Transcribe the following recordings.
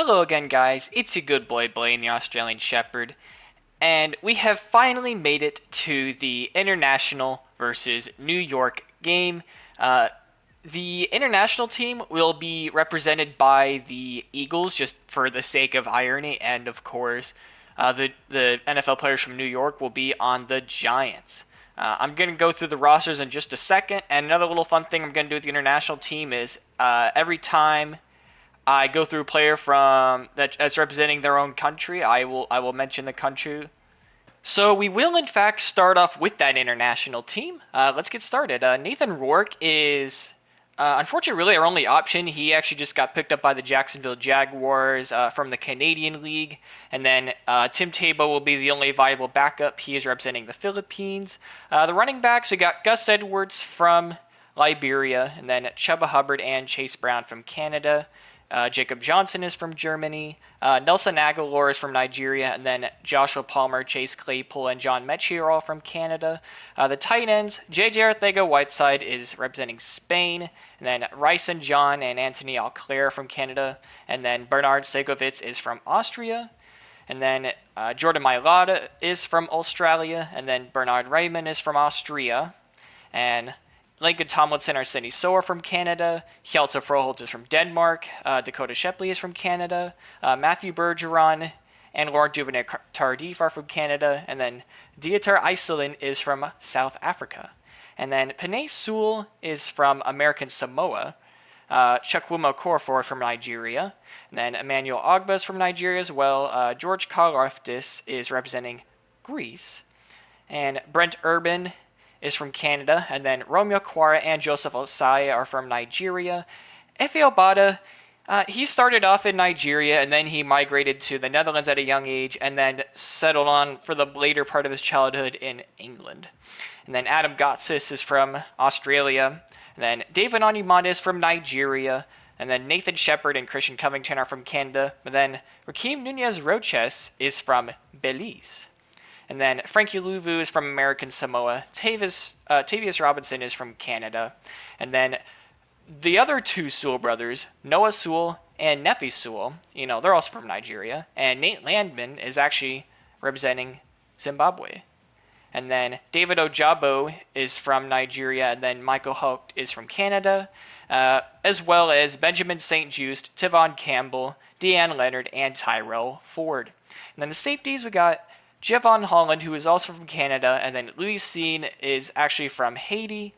Hello again, guys. It's your good boy Blaine, the Australian Shepherd, and we have finally made it to the international versus New York game. Uh, the international team will be represented by the Eagles, just for the sake of irony, and of course, the NFL players from New York will be on the Giants. I'm going to go through the rosters in just a second, and another little fun thing I'm going to do with the international team is every time I go through a player from that's representing their own country, I will mention the country. So we will in fact start off with that international team. Let's get started. Nathan Rourke is unfortunately really our only option. He actually just got picked up by the Jacksonville Jaguars from the Canadian League, and then Tim Tebow will be the only viable backup. He is representing the Philippines. The running backs, we got Gus Edwards from Liberia, and then Chuba Hubbard and Chase Brown from Canada. Jacob Johnson is from Germany. Nelson Aguilar is from Nigeria. And then Joshua Palmer, Chase Claypool, and John Mechie are all from Canada. The tight ends, J.J. Arthega-Whiteside is representing Spain. And then Rice and John and Anthony Alclair from Canada. And then Bernard Segovitz is from Austria. And then Jordan Mailata is from Australia. And then Bernard Raymond is from Austria. And Lincoln Tomlinson, Arsene Soa from Canada. Hjalte Froholt is from Denmark. Dakota Shepley is from Canada. Matthew Bergeron and Laurent Duvernay-Tardif are from Canada. And then Dieter Iselin is from South Africa. And then Panay Sewell is from American Samoa. Chukwuma Okorafor from Nigeria. And then Emmanuel Ogba is from Nigeria as well. George Karlaftis is representing Greece. And Brent Urban is from Canada, and then Romeo Quara and Joseph Osai are from Nigeria. Efe Obada, he started off in Nigeria, and then he migrated to the Netherlands at a young age, and then settled on for the later part of his childhood in England. And then Adam Gotsis is from Australia, and then David Onimanda is from Nigeria, and then Nathan Shepard and Christian Covington are from Canada, and then Raheem Nunez-Roches is from Belize. And then Frankie Louvu is from American Samoa. Tavius Robinson is from Canada. And then the other two Sewell brothers, Noah Sewell and Nefi Sewell, they're also from Nigeria. And Nate Landman is actually representing Zimbabwe. And then David Ojabo is from Nigeria. And then Michael Holt is from Canada. As well as Benjamin St. Just, Tivon Campbell, Deanne Leonard, and Tyrell Ford. And then the safeties, we got Javon Holland, who is also from Canada, and then Louis Sean is actually from Haiti,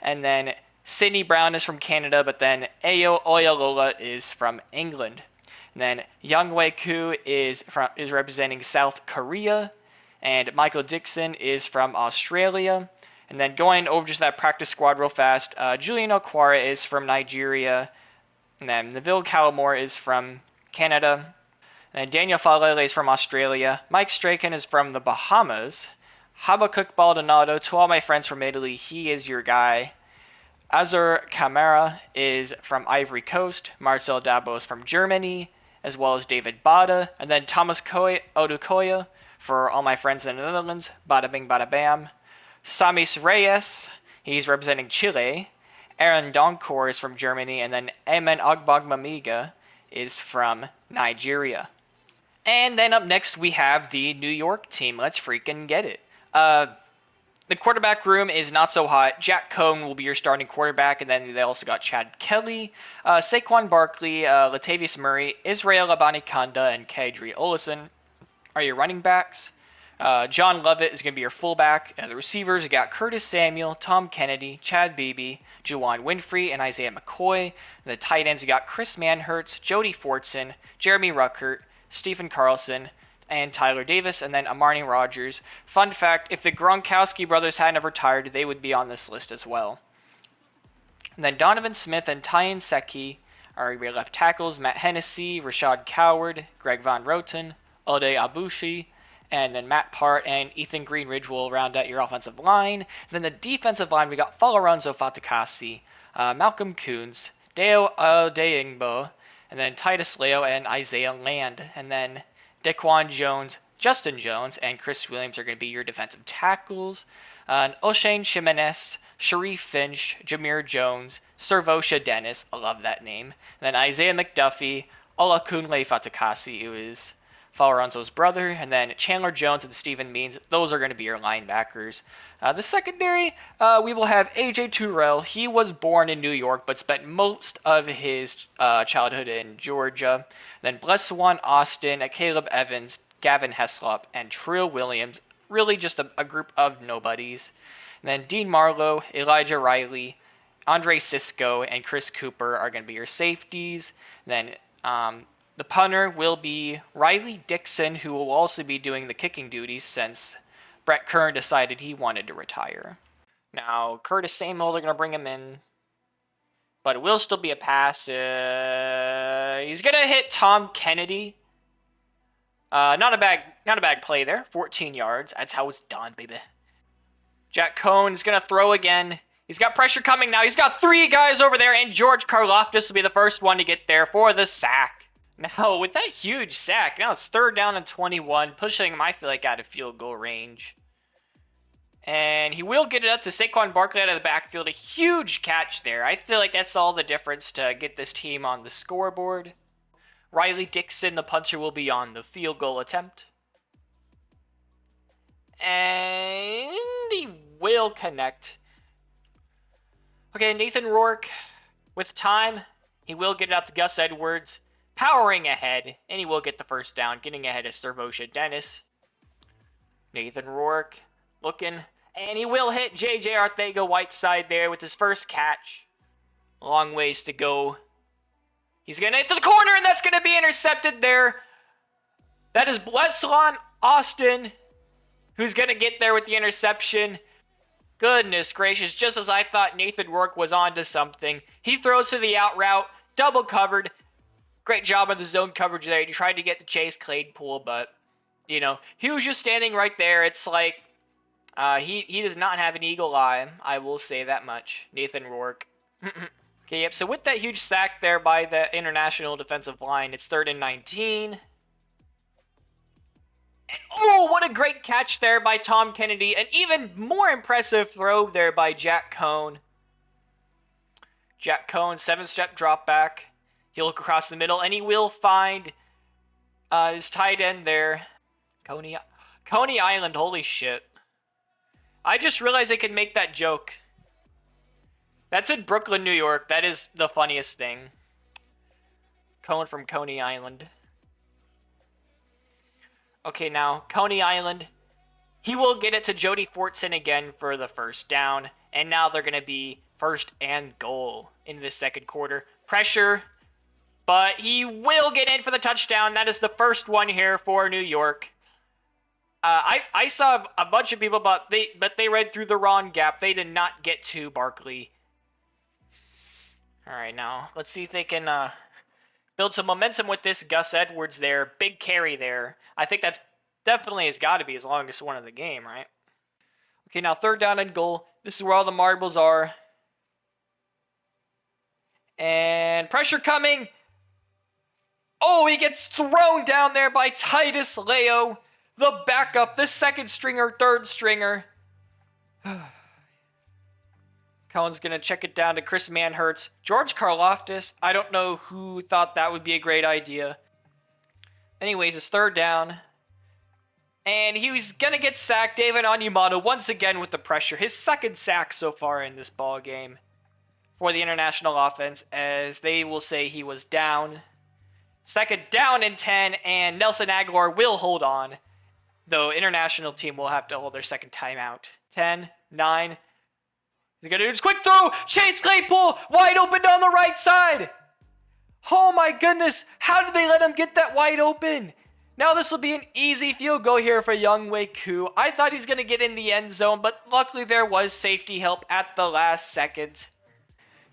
and then Sidney Brown is from Canada, but then Ayo Oyalola is from England. And then Young Wei Koo is representing South Korea, and Michael Dixon is from Australia. And then going over just that practice squad real fast, Julian Okwara is from Nigeria, and then Neville Callamore is from Canada. And Daniel Falele is from Australia. Mike Strachan is from the Bahamas. Habakkuk Baldonado, to all my friends from Italy, he is your guy. Azur Camara is from Ivory Coast. Marcel Dabo is from Germany, as well as David Bada. And then Thomas Odukoya for all my friends in the Netherlands. Bada bing, bada bam. Samis Reyes, he's representing Chile. Aaron Donkor is from Germany. And then Emen Ogbagmamiga is from Nigeria. And then up next, we have the New York team. Let's freaking get it. The quarterback room is not so hot. Jack Cohn will be your starting quarterback, and then they also got Chad Kelly, Saquon Barkley, Latavius Murray, Israel Abanikanda, and Kadri Olison are your running backs. John Lovett is going to be your fullback. The receivers, you got Curtis Samuel, Tom Kennedy, Chad Beebe, Juwan Winfrey, and Isaiah McCoy. And the tight ends, you got Chris Manhertz, Jody Fortson, Jeremy Ruckert, Stephen Carlson, and Tyler Davis, and then Amarni Rogers. Fun fact, if the Gronkowski brothers hadn't retired, they would be on this list as well. And then Donovan Smith and Tyan Secchi are your left tackles. Matt Hennessy, Rashad Coward, Greg Von Roten, Ode Abushi, and then Matt Part and Ethan Greenridge will round out your offensive line. And then the defensive line, we got Faloronzo Fatukasi, Malcolm Coons, Deo Adeingbo, and then Titus Leo and Isaiah Land. And then Daquan Jones, Justin Jones, and Chris Williams are going to be your defensive tackles. O'Shane Ximenez, Sharif Finch, Jameer Jones, Servosha Dennis, I love that name. And then Isaiah McDuffie, Olakunle Fatukasi, who is Faloranzo's brother, and then Chandler Jones and Steven Means. Those are going to be your linebackers. The secondary, we will have AJ Terrell. He was born in New York, but spent most of his childhood in Georgia. Then Blessuan Austin, Caleb Evans, Gavin Heslop, and Trill Williams. Really just a group of nobodies. And then Dean Marlowe, Elijah Riley, Andre Cisco, and Chris Cooper are going to be your safeties. Then the punter will be Riley Dixon, who will also be doing the kicking duties since Brett Kern decided he wanted to retire. Now, Curtis Samuel, they're going to bring him in, but it will still be a pass. He's going to hit Tom Kennedy. Not a bad play there. 14 yards. That's how it's done, baby. Jack Cohn is going to throw again. He's got pressure coming now. He's got 3 guys over there, and George Karlaftis will be the first one to get there for the sack. Now, with that huge sack, now it's 3rd down and 21, pushing him, I feel like, out of field goal range. And he will get it up to Saquon Barkley out of the backfield. A huge catch there. I feel like that's all the difference to get this team on the scoreboard. Riley Dixon, the punter, will be on the field goal attempt. And he will connect. Okay, Nathan Rourke, with time, he will get it out to Gus Edwards, powering ahead, and he will get the first down, getting ahead of Servosha Dennis. Nathan Rourke looking, and he will hit J.J. Arthega-Whiteside there with his first catch. Long ways to go. He's going to hit to the corner, and that's going to be intercepted there. That is Blessuan Austin, who's going to get there with the interception. Goodness gracious, just as I thought Nathan Rourke was onto something. He throws to the out route, double covered. Great job on the zone coverage there. He tried to get to Chase Claypool, but, you know, he was just standing right there. It's like, he does not have an eagle eye. I will say that much. Nathan Rourke. Okay, yep, so with that huge sack there by the international defensive line, it's 3rd and 19. And oh, what a great catch there by Tom Kennedy. An even more impressive throw there by Jack Cohn. Jack Cohn, 7-step drop back. He'll look across the middle, and he will find his tight end there. Coney Island, holy shit. I just realized I could make that joke. That's in Brooklyn, New York. That is the funniest thing. Cohn from Coney Island. Okay, now, Coney Island. He will get it to Jody Fortson again for the first down. And now they're going to be 1st and goal in the second quarter. Pressure, but he will get in for the touchdown. That is the first one here for New York. I saw a bunch of people, but they read through the wrong gap. They did not get to Barkley. All right, now, let's see if they can build some momentum with this Gus Edwards there. Big carry there. I think that's definitely has got to be his longest one of the game, right? Okay, now 3rd down and goal. This is where all the marbles are. And pressure coming. Oh, he gets thrown down there by Titus Leo, the backup, the 2nd stringer, 3rd stringer. Cohen's going to check it down to Chris Manhertz. George Karlaftis, I don't know who thought that would be a great idea. Anyways, it's 3rd down. And he was going to get sacked. David Onyemata once again with the pressure. His 2nd sack so far in this ball game for the international offense, as they will say he was down. 2nd down and 10, and Nelson Aguilar will hold on. Though international team will have to hold their 2nd timeout. 10, 9. He's going to do his quick throw. Chase Claypool wide open down the right side. Oh my goodness. How did they let him get that wide open? Now this will be an easy field goal here for Younghoe Koo. I thought he's going to get in the end zone, but luckily there was safety help at the last second.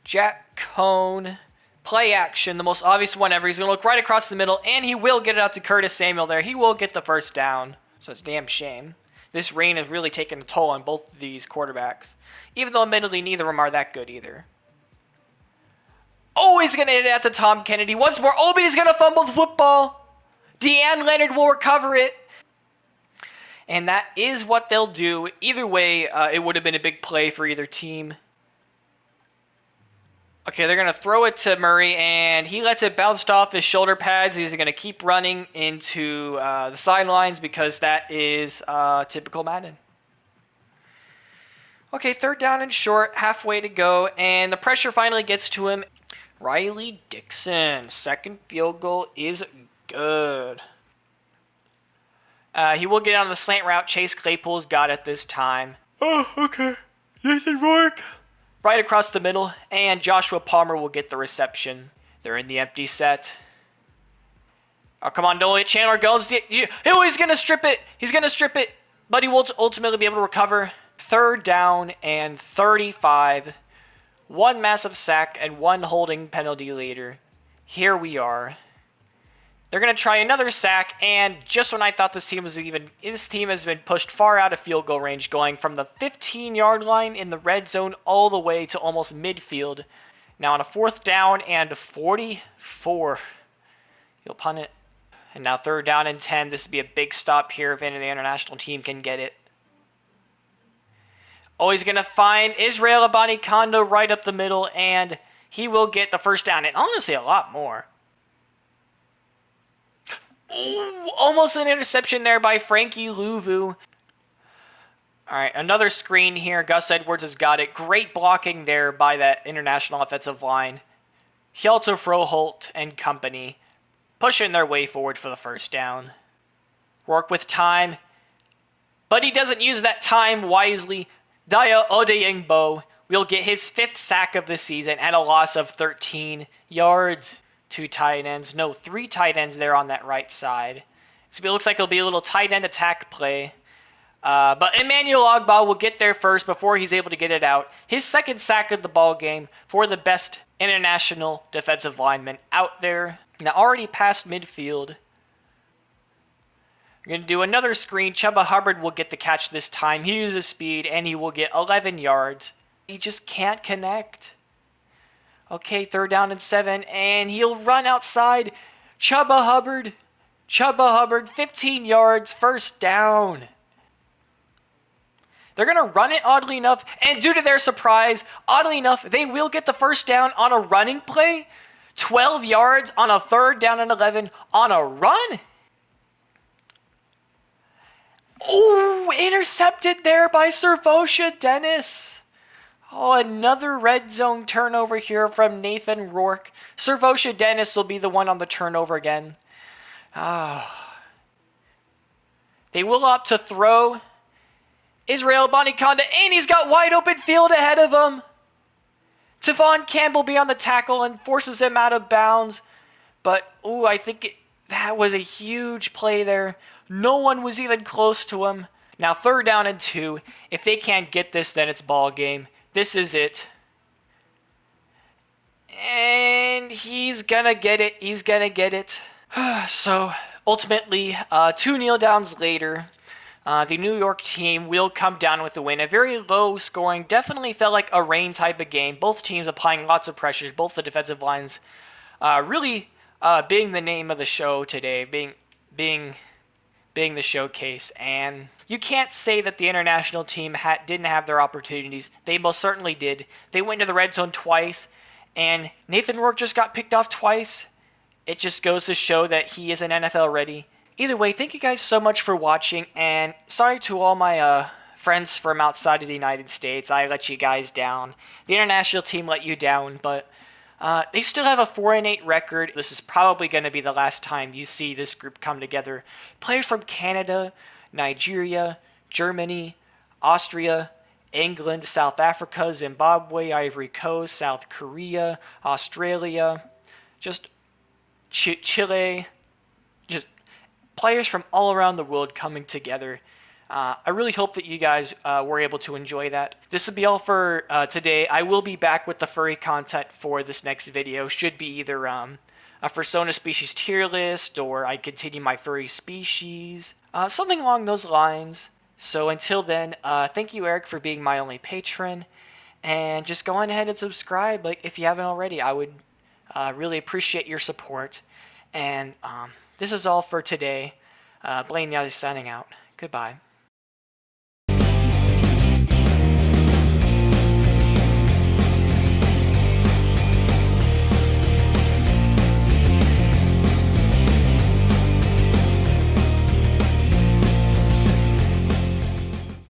Jack Cohn. Play action, the most obvious one ever. He's going to look right across the middle, and he will get it out to Curtis Samuel there. He will get the first down, so it's a damn shame. This rain has really taken a toll on both of these quarterbacks, even though admittedly neither of them are that good either. Oh, he's going to hit it out to Tom Kennedy once more. Oh, but he's going to fumble the football. Deanne Leonard will recover it. And that is what they'll do. Either way, it would have been a big play for either team. Okay, they're going to throw it to Murray, and he lets it bounce off his shoulder pads. He's going to keep running into the sidelines because that is typical Madden. Okay, third down and short, halfway to go, and the pressure finally gets to him. Riley Dixon, second field goal is good. He will get on the slant route. Chase Claypool's got it this time. Oh, okay. Nathan Rourke. Right across the middle, and Joshua Palmer will get the reception. They're in the empty set. Oh, come on, don't let Chandler goes. Oh, he's going to strip it. He's going to strip it, but he will ultimately be able to recover. Third down and 35. One massive sack and one holding penalty later. Here we are. They're going to try another sack, and just when I thought this team has been pushed far out of field goal range, going from the 15-yard line in the red zone all the way to almost midfield. Now on a fourth down and 44. He'll punt it. And now third down and 10. This would be a big stop here if any of the international team can get it. Oh, he's going to find Israel Abanikanda right up the middle, and he will get the first down, and honestly a lot more. Ooh, almost an interception there by Frankie Louvu. All right, another screen here. Gus Edwards has got it. Great blocking there by that international offensive line. Hjalto Froholt and company pushing their way forward for the first down. Work with time, but he doesn't use that time wisely. Daya Odeyingbo will get his 5th sack of the season at a loss of 13 yards. 2 tight ends. No, 3 tight ends there on that right side. So it looks like it'll be a little tight end attack play. But Emmanuel Ogbah will get there first before he's able to get it out. His 2nd sack of the ball game for the best international defensive lineman out there. Now already past midfield. We're going to do another screen. Chuba Hubbard will get the catch this time. He uses speed, and he will get 11 yards. He just can't connect. Okay, third down and 7, and he'll run outside. Chuba Hubbard, 15 yards, first down. They're going to run it, oddly enough, and due to their surprise, oddly enough, they will get the first down on a running play. 12 yards on a third down and 11 on a run. Oh, intercepted there by Servosha Dennis. Oh, another red zone turnover here from Nathan Rourke. Servosha Dennis will be the one on the turnover again. They will opt to throw. Israel Abanikanda, and he's got wide open field ahead of him. Tavon Campbell be on the tackle and forces him out of bounds. But, ooh, I think that was a huge play there. No one was even close to him. Now, third down and 2. If they can't get this, then it's ball game. This is it. And he's going to get it. He's going to get it. So, ultimately, 2 kneel downs later, the New York team will come down with the win. A very low scoring, definitely felt like a rain type of game. Both teams applying lots of pressures, both the defensive lines really being the name of the show today, being the showcase. And you can't say that the international team didn't have their opportunities. They most certainly did. They went to the red zone twice, and Nathan Rourke just got picked off twice. It just goes to show that he is an NFL ready. Either way, thank you guys so much for watching, and sorry to all my friends from outside of the United States. I let you guys down. The international team let you down, but they still have a 4-8 record. This is probably going to be the last time you see this group come together. Players from Canada, Nigeria, Germany, Austria, England, South Africa, Zimbabwe, Ivory Coast, South Korea, Australia, just Chile, just players from all around the world coming together. I really hope that you guys were able to enjoy that. This will be all for today. I will be back with the furry content for this next video. Should be either a Fursona species tier list, or I continue my furry species. Something along those lines. So until then, thank you, Eric, for being my only patron. And just go on ahead and subscribe, like, if you haven't already. I would really appreciate your support. And this is all for today. Blaine Yelly signing out. Goodbye.